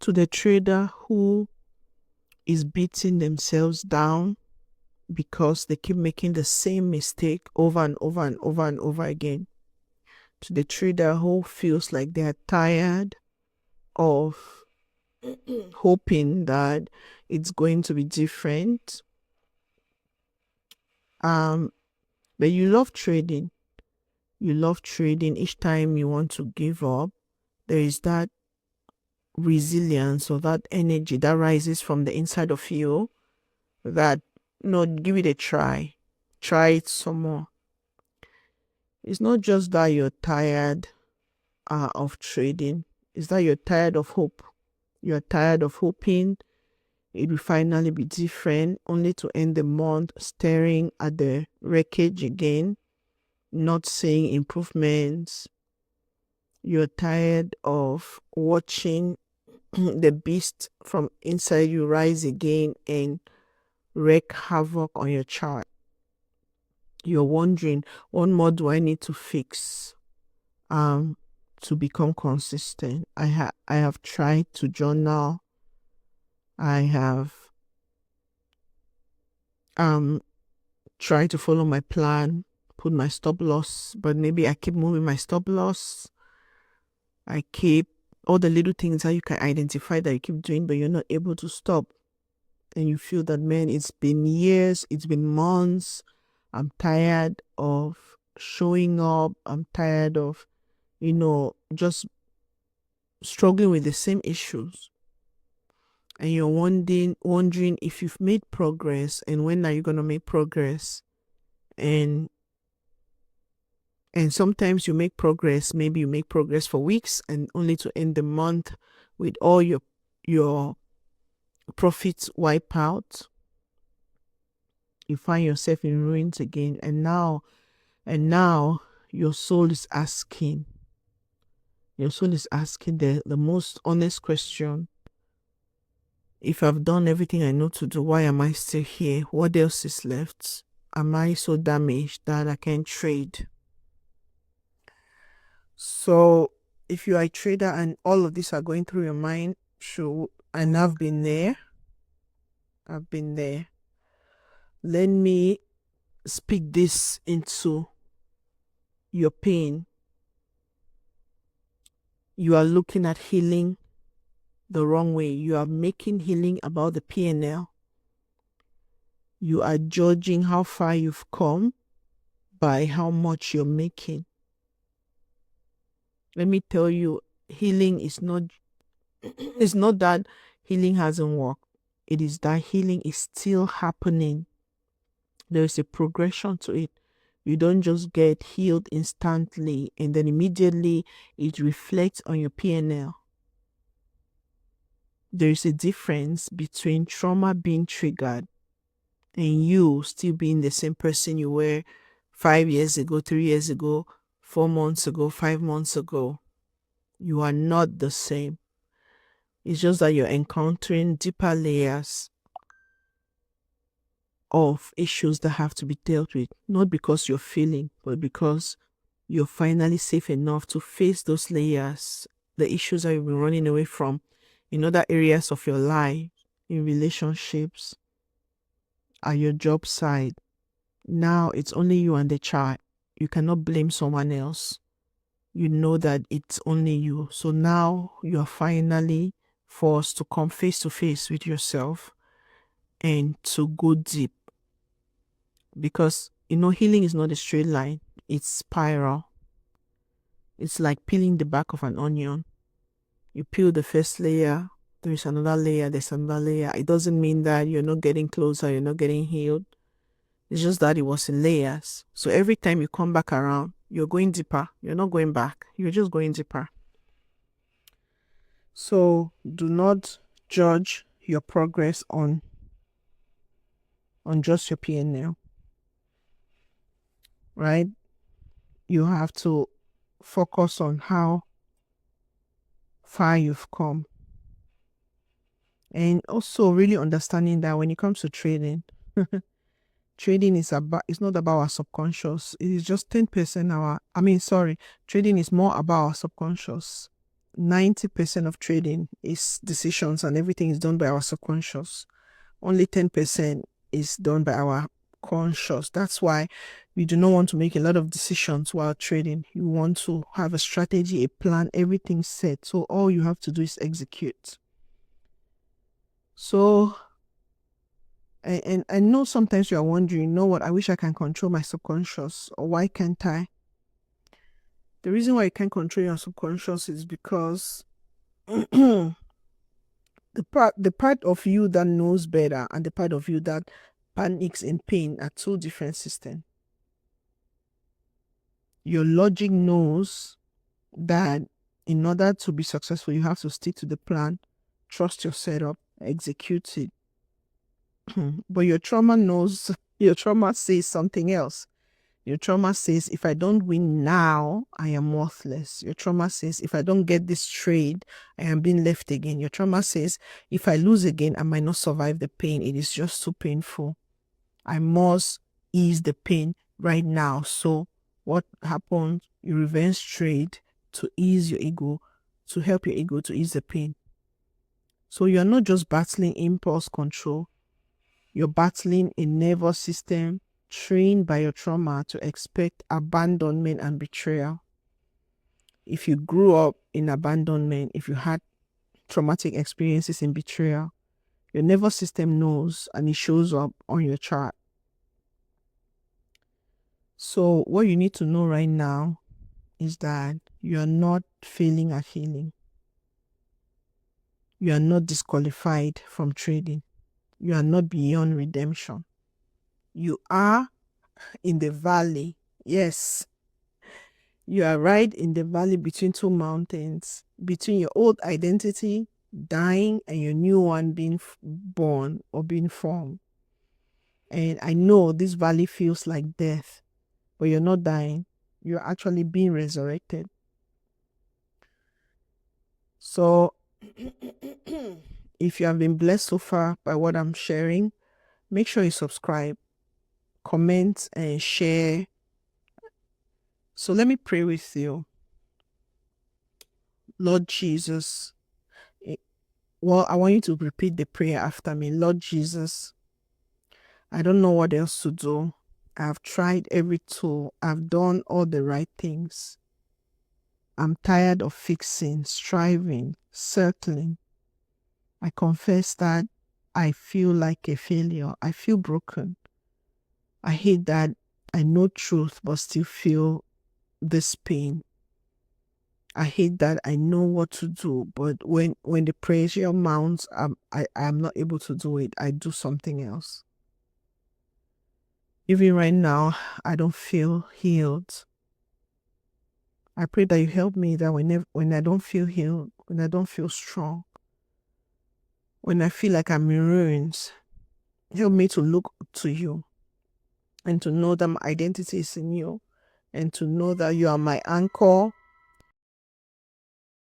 To the trader who is beating themselves down because they keep making the same mistake over and over and over and over again. To the trader who feels like they are tired of hoping that it's going to be different. But you love trading. You love trading. Each time you want to give up, there is that resilience or that energy that rises from the inside of you that, no, give it a try. Try it some more. It's not just that you're tired of trading. It's that you're tired of hope. You're tired of hoping it will finally be different, only to end the month staring at the wreckage again, not seeing improvements. You're tired of watching the beast from inside you rise again and wreak havoc on your chart. You're wondering, what more do I need to fix to become consistent? I have tried to journal. I have tried to follow my plan, put my stop loss, but maybe I keep moving my stop loss. I keep all the little things that you can identify that you keep doing, but you're not able to stop. And you feel that, man, it's been years, it's been months. I'm tired of showing up. I'm tired of, just struggling with the same issues. And you're wondering if you've made progress and when are you going to make progress. And sometimes you make progress, maybe you make progress for weeks and only to end the month with all your profits wiped out. You find yourself in ruins again. And now your soul is asking. Your soul is asking the most honest question. If I've done everything I know to do, why am I still here? What else is left? Am I so damaged that I can't trade? So if you are a trader and all of these are going through your mind, sure, and I've been there. Let me speak this into your pain. You are looking at healing the wrong way. You are making healing about the P&L. You are judging how far you've come by how much you're making. Let me tell you, healing is not, it's not that healing hasn't worked. It is that healing is still happening. There is a progression to it. You don't just get healed instantly and then immediately it reflects on your P&L. There is a difference between trauma being triggered and you still being the same person you were 5 years ago, 3 years ago, 4 months ago, 5 months ago. You are not the same. It's just that you're encountering deeper layers of issues that have to be dealt with, not because you're failing, but because you're finally safe enough to face those layers, the issues that you've been running away from in other areas of your life, in relationships, at your job site. Now it's only you and the child. You cannot blame someone else. You know that it's only you. So now you are finally forced to come face to face with yourself and to go deep. Because, healing is not a straight line. It's spiral. It's like peeling the back of an onion. You peel the first layer, there's another layer, there's another layer. It doesn't mean that you're not getting closer, you're not getting healed. It's just that it was in layers. So every time you come back around, you're going deeper. You're not going back. You're just going deeper. So do not judge your progress on just your P&L. Right? You have to focus on how far you've come. And also really understanding that when it comes to trading, trading is not about our subconscious. It is just 10% trading is more about our subconscious. 90% of trading is decisions and everything is done by our subconscious. Only 10% is done by our conscious. That's why we do not want to make a lot of decisions while trading. You want to have a strategy, a plan, everything set. So all you have to do is execute. So, and I know sometimes you are wondering, you know what, I wish I can control my subconscious, or why can't I? The reason why you can't control your subconscious is because the part of you that knows better and the part of you that panics in pain are two different systems. Your logic knows that in order to be successful, you have to stick to the plan, trust your setup, execute it. But your trauma says something else. Your trauma says, if I don't win now, I am worthless. Your trauma says, if I don't get this trade, I am being left again. Your trauma says, if I lose again, I might not survive the pain. It is just too painful. I must ease the pain right now. So what happens? You revenge trade to ease your ego, to help your ego to ease the pain. So you're not just battling impulse control. You're battling a nervous system trained by your trauma to expect abandonment and betrayal. If you grew up in abandonment, if you had traumatic experiences in betrayal, your nervous system knows and it shows up on your chart. So what you need to know right now is that you are not failing at healing. You are not disqualified from trading. You are not beyond redemption. You are in the valley. Yes. You are right in the valley between two mountains, between your old identity dying and your new one being born or being formed. And I know this valley feels like death, but you're not dying. You're actually being resurrected. So if you have been blessed so far by what I'm sharing, make sure you subscribe, comment, and share. So let me pray with you. Lord Jesus, well, I want you to repeat the prayer after me. Lord Jesus, I don't know what else to do. I've tried every tool. I've done all the right things. I'm tired of fixing, striving, circling. I confess that I feel like a failure. I feel broken. I hate that I know truth but still feel this pain. I hate that I know what to do, but when the pressure mounts, I'm not able to do it. I do something else. Even right now, I don't feel healed. I pray that you help me that when I don't feel healed, when I don't feel strong, when I feel like I'm in ruins, help me to look to you and to know that my identity is in you and to know that you are my anchor